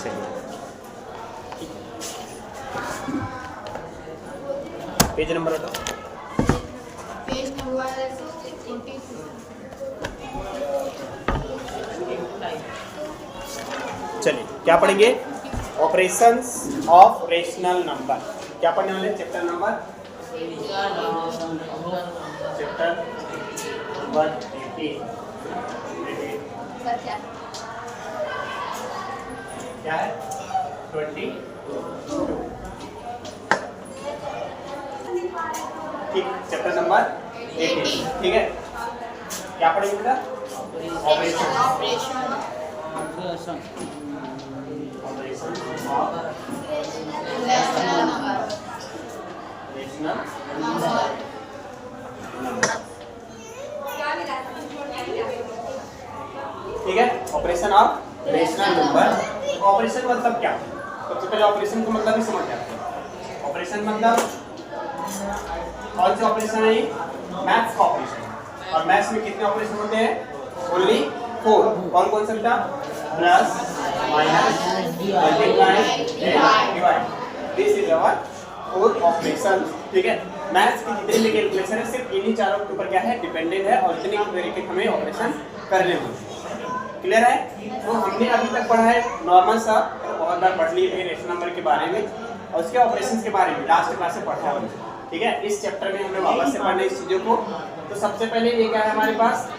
चलिए page number बताओ। Page number 42। चलिए क्या पढ़ेंगे? Operations of rational number. क्या पढ़ने वाले? Chapter number 18। क्या है? 22। ठीक, चैप्टर नंबर 18। ठीक है, क्या पढ़ेंगे बेटा? ऑपरेशन ऑफ रेशनल ठीक है, operation of rational number. Operation मतलब क्या? सबसे पहले ऑपरेशन का मतलब ही समझ जाते हैं। ऑपरेशन मतलब कौन से ऑपरेशन है? ये मैथ्स का ऑपरेशन। और मैथ्स में कितने ऑपरेशन होते हैं? ओनली 4। कौन कौन सा बेटा? Plus, minus, multiply, divide. This is our 4 operation. ठीक है, मैथ्स की जितने भी कैलकुलेशन है सिर्फ इन्हीं चारों के ऊपर क्या है? डिपेंडेंट है और इतने तरीके हमें ऑपरेशन करने होंगे। क्लियर है? तो हमने अभी तक पढ़ा है नॉर्मल सा, बहुत बार पढ़ लिए थे रेशनल नंबर के बारे में और उसके ऑपरेशंस के बारे में लास्ट क्लास से पढ़ा है। ठीक है, इस चैप्टर में हमें वापस से पढ़ना इस चीज़ों को। तो सबसे पहले ये क्या है हमारे पास?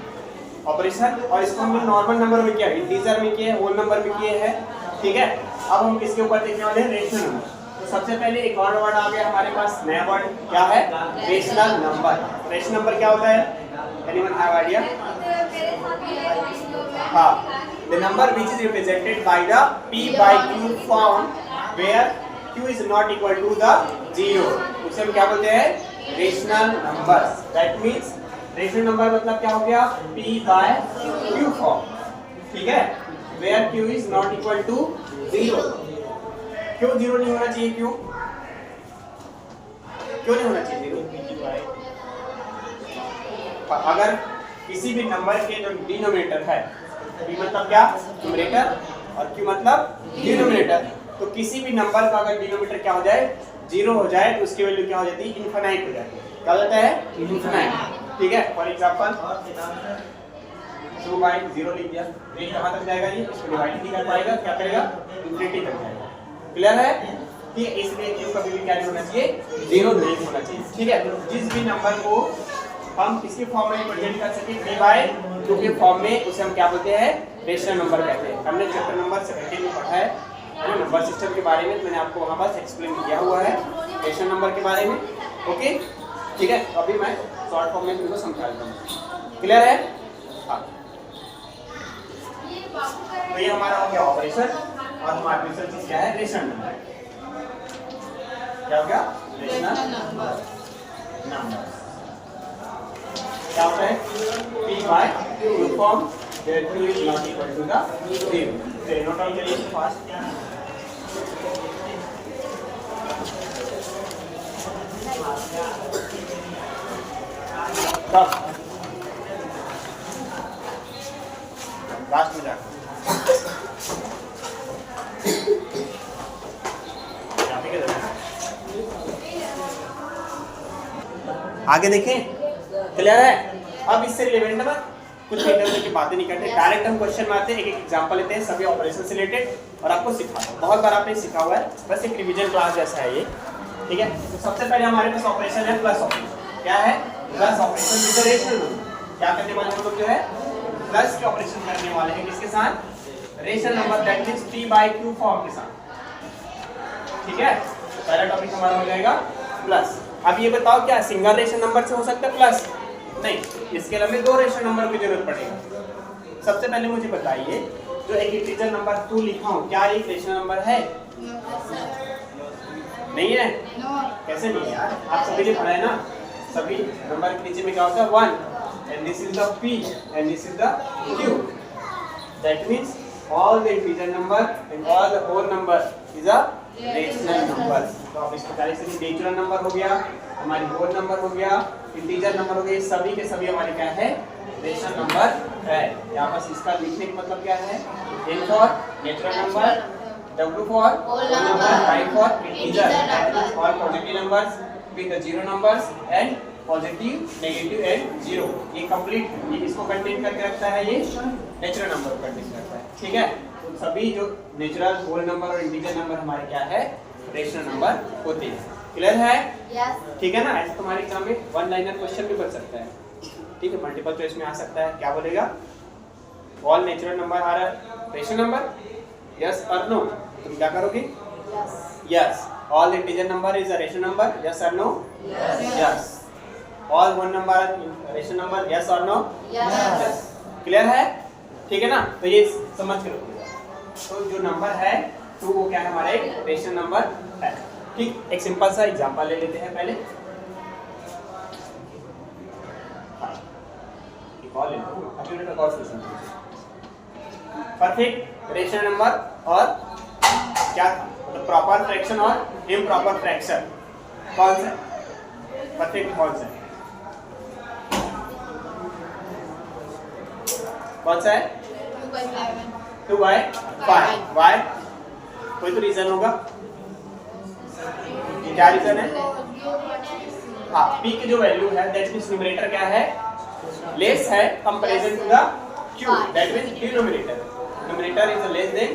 ऑपरेशन। और इसको हमने नॉर्मल नंबर में किया, इंटीजर में किए, होल नंबर में किए हैं। ठीक है, अब हम किसके ऊपर देखने वाले हैं? Rational number. तो सबसे पहले एक और वर्ड आ गया हमारे पास, नया वर्ड क्या है? Rational number. रेशनल नंबर क्या होता है? Anyone have idea? हाँ, the number which is represented by the p by q form where q is not equal to the 0, उसे हम क्या बोलते हैं? Rational numbers. That means rational number मतलब क्या हो गया? p by q form. ठीक है, where q is not equal to 0। क्यों 0 नहीं होना चाहिए? क्यों नहीं होना चाहिए 0? अगर किसी भी नंबर के जो डिनोमिनेटर है, p मतलब क्या? न्यूमरेटर, और q मतलब डिनोमिनेटर। तो किसी भी नंबर का अगर डिनोमिनेटर क्या हो जाए? 0 हो जाए तो उसकी वैल्यू क्या हो जाती है? इनफाइनाइट हो जाती है। क्या हो जाता है? इनफाइनाइट। ठीक है, फॉर एग्जांपल 2 बाई 0 लिख दिया, ये कहां तक जाएगा? ये इसको डिवाइड नहीं कर पाएगा, क्या करेगा? इंफिनिटी तक जाएगा। क्लियर है? ठीक है, इसलिए q कभी भी क्या नहीं होना चाहिए? 0 नहीं होना चाहिए। ठीक है, तो जिस भी नंबर को हम किसके फॉर्म में रिप्रेजेंट कर सके p by q के फॉर्म में, उसे हम क्या बोलते हैं? रेशनल नंबर कहते हैं। हमने चैप्टर नंबर 17 में पढ़ा है ना नंबर सिस्टम के बारे में, मैंने आपको वहां पर एक्सप्लेन किया हुआ है रेशनल नंबर के बारे में। ओके, ठीक है, अभी मैं शॉर्ट फॉर्म में तुमको समझा देता हूं। क्लियर है? हाँ, तो ये हमारा हो गया ऑपरेशन और हमारा दूसरा चीज क्या है? Rational number. क्या हो गया? रेशनल नंबर क्या होता है? p by q form where q is not equal to the 0। चलिए नोट डाउन करिए फास्ट। लास्ट में जाकर आगे देखें। क्लियर है? अब इससे रिलेवेंट है कुछ इंटरव्यू की बातें नहीं करते, डायरेक्ट हम क्वेश्चन में आते हैं, एक एक एग्जांपल लेते हैं सभी ऑपरेशन से रिलेटेड और आपको सिखाते हैं। बहुत बार आपने सीखा हुआ है, बस एक रिवीजन क्लास जैसा है ये। ठीक है, तो सबसे पहले हमारे पास ऑपरेशन है प्लस ऑपरेशन। क्या है? Plus operation with rational number. क्या करने वाले हम लोग जो है? प्लस के ऑपरेशन करने वाले हैं। किसके साथ? Rational number, that means p by q form के साथ। ठीक है, पहला टॉपिक हमारा हो जाएगा प्लस। अब ये बताओ क्या सिंगल रेशनल नंबर से हो सकता है प्लस? नहीं, इसके लिए हमें 2 रेशनल नंबर की जरूरत पड़ेगी। सबसे पहले मुझे बताइए, जो एक इंटीजर नंबर 2 लिखा हूं, क्या एक रेशनल नंबर है? नहीं है? कैसे नहीं है यार? आप सभी ने पढ़ा है ना, सभी नंबर के नीचे में क्या होता है? 1 and this is the p and this is the q। That means all the integer number and all the whole number is a rational number. तो आप इस प्रकार से नेचुरल नंबर हो गया, हमारी होल नंबर हो गया, इंटीजर नंबर हो गए, सभी के सभी हमारे क्या है? रेशनल नंबर है। यहाँ पर इसका लिखने का मतलब क्या है? n for natural number, W for Whole number. Y for integer, Integer that number. is all positive numbers with the zero numbers and positive, negative and zero. ये कंप्लीट इसको कंटेन करके रखता है, ये नेचुरल नंबर को contain करता है। ठीक है, तो सभी जो नेचुरल, होल नंबर और इंटीजर नंबर हमारे क्या है, रेशनल नंबर होते हैं। क्लियर है? यस। ठीक है ना। ऐसे तुम्हारे एग्जाम में वन लाइनर क्वेश्चन भी बन सकता है। ठीक है, मल्टीपल चॉइस में आ सकता है। क्या बोलेगा? All natural number are rational number, yes और नो। तुम क्या करोगे? Yes. All integer number is a rational number, yes और no? Yes. All one number rational number, yes और नो? यस। क्लियर है? ठीक है ना। तो ये समझ के रखिएगा। तो जो नंबर है 2 वो क्या है, हमारा एक रेशनल नंबर है। ठीक, एक सिंपल सा एग्जांपल ले लेते हैं पहले। एक और ले लो, अभी एक और क्वेश्चन। परफेक्ट रेशनल नंबर और क्या था, मतलब प्रॉपर फ्रैक्शन और इम्प्रॉपर फ्रैक्शन कौन सा? परफेक्ट कौन सा है? कौन सा है? 2/5। वाई? कोई तो रीजन होगा। क्या रीजन है? हाँ, p की जो वैल्यू है दैट मींस न्यूमरेटर क्या है, लेस है comparison to the q, that means denominator. Numerator is less than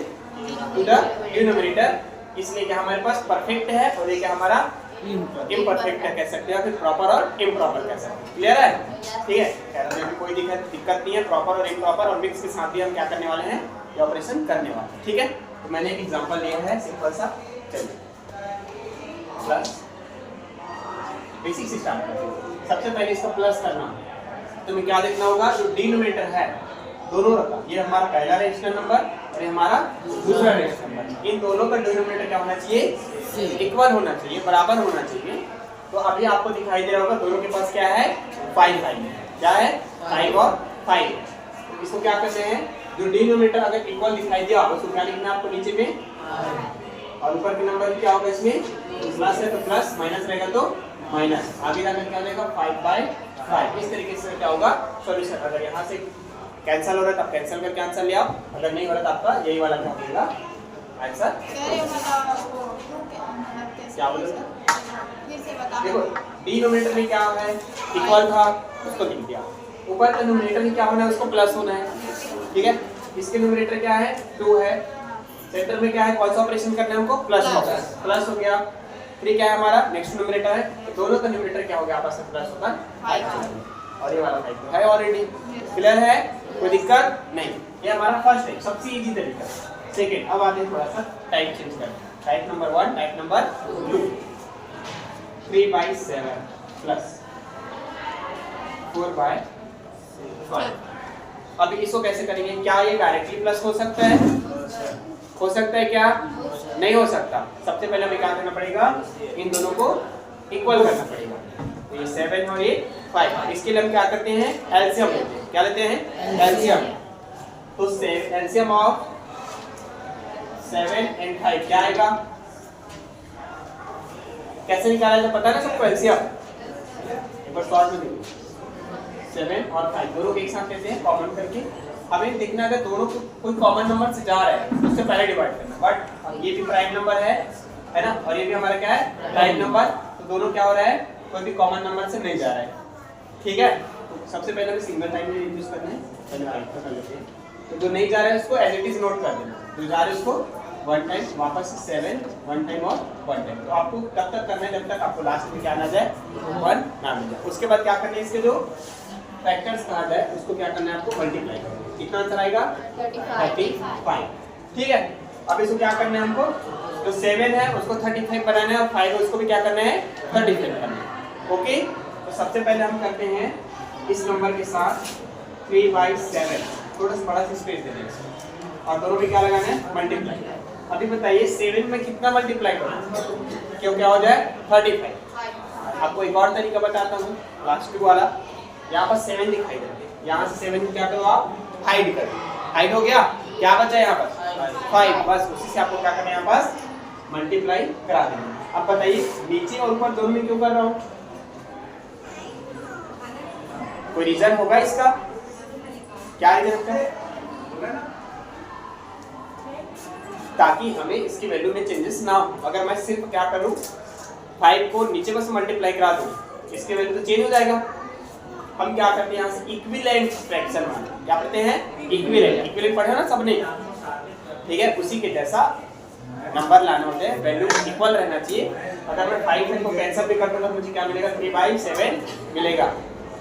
to the denominator, इसलिए क्या हमारे पास परफेक्ट है और ये क्या हमारा इम्परफेक्ट है कह सकते हैं, फिर प्रॉपर और इम्प्रॉपर कह सकते हैं। क्लियर है? ठीक है, कहने में भी कोई दिक्कत नहीं है। प्रॉपर और इम्प्रॉपर और मिक्स के साथ भी हम क्या करने वाले हैं, ये ऑपरेशन करने वाले हैं। ठीक है, तो मैंने एक एग्जांपल लिया है सिंपल सा। चलिए प्लस बेसिक से स्टार्ट करते हैं। सबसे पहले इसका प्लस करना है, तुम्हें क्या देखना होगा, जो डिनोमिनेटर है दोनों रकम, ये हमारा पहला रेशनल नंबर और ये हमारा दूसरा रेशनल नंबर, इन दोनों का डिनोमिनेटर क्या होना चाहिए, इक्वल होना चाहिए, बराबर होना चाहिए। तो अभी आपको दिखाई दे रहा होगा दोनों के पास क्या है, 5 है। क्या है? 5 और 5। तो इसको क्या करते हैं, जो डिनोमिनेटर अगर इक्वल दिखाई दिया उसको क्या लिखना है आपको नीचे में, और ऊपर के नंबर क्या होगा, इसमें प्लस है तो प्लस, माइनस रहेगा तो माइनस, आगे जाकर क्या देगा 5/5। इस तरीके से क्या होगा सॉल्यूशन। अगर यहाँ से कैंसिल हो रहा है तब कैंसिल करके आंसर ले आओ, अगर नहीं हो रहा तो आपका यही वाला क्या होगा आंसर। क्या बोल रहे थे? देखो डिनोमिनेटर में क्या है, इक्वल था उसको लिख दिया, ऊपर का न्यूमरेटर में क्या होना है, उसको प्लस होना है। ठीक है, इसके न्यूमरेटर क्या है 2 है, सेंटर में क्या है, कौन सा ऑपरेशन करना है हमको, प्लस हो गया। फिर क्या है हमारा नेक्स्ट न्यूमरेटर है, तो दोनों का न्यूमरेटर क्या हो गया आपस में प्लस होगा 5 और ये वाला 5 है ऑलरेडी। क्लियर है? कोई दिक्कत नहीं। ये हमारा फर्स्ट है, सबसे इजी तरीका। सेकंड, अब आते हैं थोड़ा सा टाइप चेंज करते हैं। Type number 1, type number 2। 3/7 plus 4/5। अभी इसको कैसे करेंगे, क्या ये डायरेक्टली प्लस हो सकता है? हो सकता है क्या? नहीं हो सकता। सबसे पहले हमें क्या करना पड़ेगा, इन दोनों को इक्वल करना पड़ेगा। तो ये 7 और ये 5, इसके लिए हम क्या करते हैं, एलसीएम लेते हैं। क्या लेते हैं? एलसीएम। तो एलसीएम ऑफ 7 and 5 क्या आएगा, कैसे निकाला जाए पता है ना सबको, एलसीएम एक बार सॉल्व में देखो। 7 और 5 दोनों को एक साथ लेते हैं कॉमन करके। हमें देखना है दोनों को कोई कॉमन नंबर से जा रहा है उससे पहले डिवाइड करना, बट ये भी प्राइम नंबर है ना, और ये भी हमारा क्या है प्राइम नंबर, तो दोनों क्या हो रहा है, कोई भी कॉमन नंबर से नहीं जा रहा है। ठीक है, तो सबसे पहले हमें सिंगल टाइम में यूज करना है, पहले राइट कर लेते हैं। तो जो नहीं जा रहा है उसको एज इट इज नोट कर देना, जो जा रहा है उसको 1 टाइम वापस 7 1 टाइम और 1 टाइम। तो आपको कब तक करना है, जब तक आपको लास्ट में क्या ना जाए 1 ना मिल जाए। उसके बाद क्या करना है, इसके जो फैक्टर्स कहा जाए उसको क्या करना है आपको मल्टीप्लाई करना है। कितना आंसर आएगा 35। ठीक है, अब इसको क्या करना है हमको, तो 7 है उसको 35 बनाना है और 5 है उसको भी क्या करना है 35 करना है। ओके, तो सबसे पहले हम करते हैं इस नंबर के साथ 3/7, थोड़ा सा बड़ा सा स्पेस दे देंगे और दोनों में क्या लगाना है मल्टीप्लाई। अभी बताइए 7 में कितना मल्टीप्लाई करूं क्यों क्या हो जाए 35। आपको एक और तरीका बताता हूँ, लास्ट वाला, यहाँ पर 7 दिखाई देते हैं, यहाँ से 7 को क्या करो आप हाइड कर, हाइड हो गया, क्या बचा यहाँ पर 5, बस उसी से आपको क्या करना है यहाँ पास मल्टीप्लाई करा देना। अब बताइए नीचे और ऊपर दोनों में क्यों कर रहा हूँ, कोई रीजन होगा इसका, क्या रीजन है? ताकि हमें इसकी वैल्यू में चेंजेस ना हो। अगर मैं सिर्फ क्या करूं 5 को नीचे बस मल्टीप्लाई करा दूं, इसके वैल्यू तो चेंज हो जाएगा। हम क्या करते हैं यहाँ से इक्विवेलेंट फ्रैक्शन मानते, क्या पढ़ते हैं इक्विवेलेंट, इक्विवेलेंट पढ़े हो ना सबने, ठीक है। उसी के जैसा नंबर लाने होते हैं, वैल्यू इक्वल रहना चाहिए। अगर मैं 5 को कैंसिल भी कर दूंगा तो मुझे क्या मिलेगा 3/7 मिलेगा,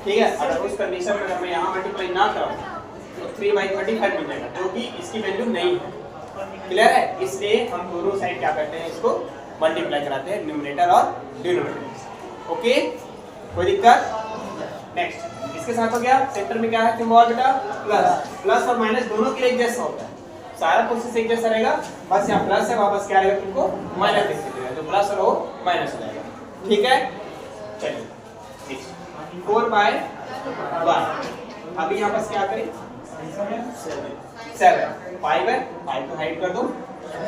ठीक है। अगर उस कंडीशन में अगर मैं यहाँ मल्टीप्लाई ना कराऊं तो 3/35 मिल जाएगा, जो कि इसकी वैल्यू नहीं है। क्लियर है? इसलिए हम दोनों साइड क्या करते हैं, इसको मल्टीप्लाई कराते हैं, न्यूमरेटर और डिनोमिनेटर। ओके, कोई दिक्कत? नेक्स्ट इसके साथ हो गया। सेंटर में क्या है सिंबल बेटा प्लस, प्लस और माइनस दोनों के लिए एक जैसा होता है, सारा प्रोसेस एक जैसा रहेगा, बस यहाँ प्लस है वापस क्या रहेगा तुमको माइनस देख देगा, जो प्लस और वो माइनस हो जाएगा, ठीक है। चलिए 4/1 अभी यहाँ पास क्या करें 7 5 है, 5 को हाइड कर दो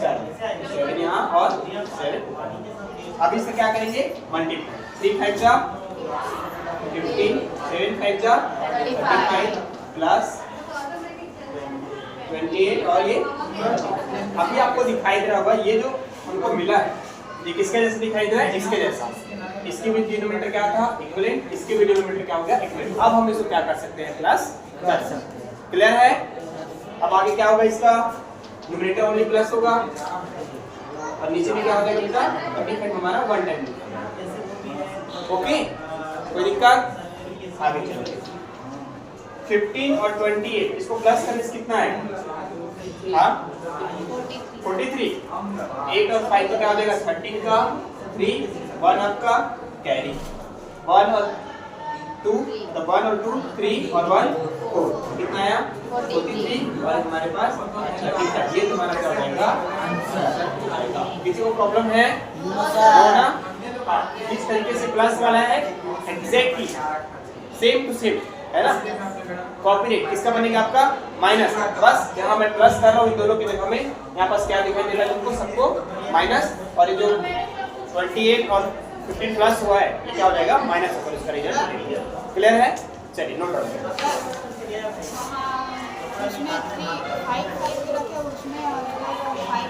7 यहाँ और 7। अभी इससे क्या करेंगे मल्टीप्लाई, 3 5 जा 15, 7 5 जा 35 प्लस 28 और ये अभी आपको दिखाई दे रहा होगा, ये जो हमको मिला है ये किसके जैसा दिखाई दे रहा है, इसके जैसा। इसकी भी डिनोमिनेटर क्या था इक्विवेलेंट, इसकी भी डिनोमिनेटर क्या हो गया इक्विवेलेंट। अब हम इसको क्या कर सकते हैं प्लस कर सकते हैं। क्लियर है? अब आगे क्या होगा, इसका न्यूमरेटर ओनली प्लस होगा और नीचे भी क्या हो जाएगा बेटा 35 हमारा 1 टाइम। ओके, कोई दिक्कत? आगे चलो 15 और 28 इसको प्लस करने से कितना है, हाँ 43। 8 और 5 तो क्या हो जाएगा 13 का 3, 1 आपका कैरी, 1 और 2 तो 1 और 2 3 और 1 4, कितना आया 43 और हमारे पास 35। ये तुम्हारा क्या हो जाएगा। किसी को प्रॉब्लम है ना? इस तरीके से प्लस वाला है एग्जैक्टली सेम टू सेम है ना। कॉपीरेट किसका बनेगा आपका माइनस, बस यहाँ मैं प्लस कर रहा हूँ इन दोनों की जगह में, यहाँ पास क्या दिखाई दे रहा है तुमको सबको माइनस, और ये जो 28 और 15 प्लस हुआ है ये क्या हो जाएगा माइनस होकर इसका रिजल्ट। क्लियर है? चलिए नोट डाउन उसमें 3 5 5 रखे उसमें और 5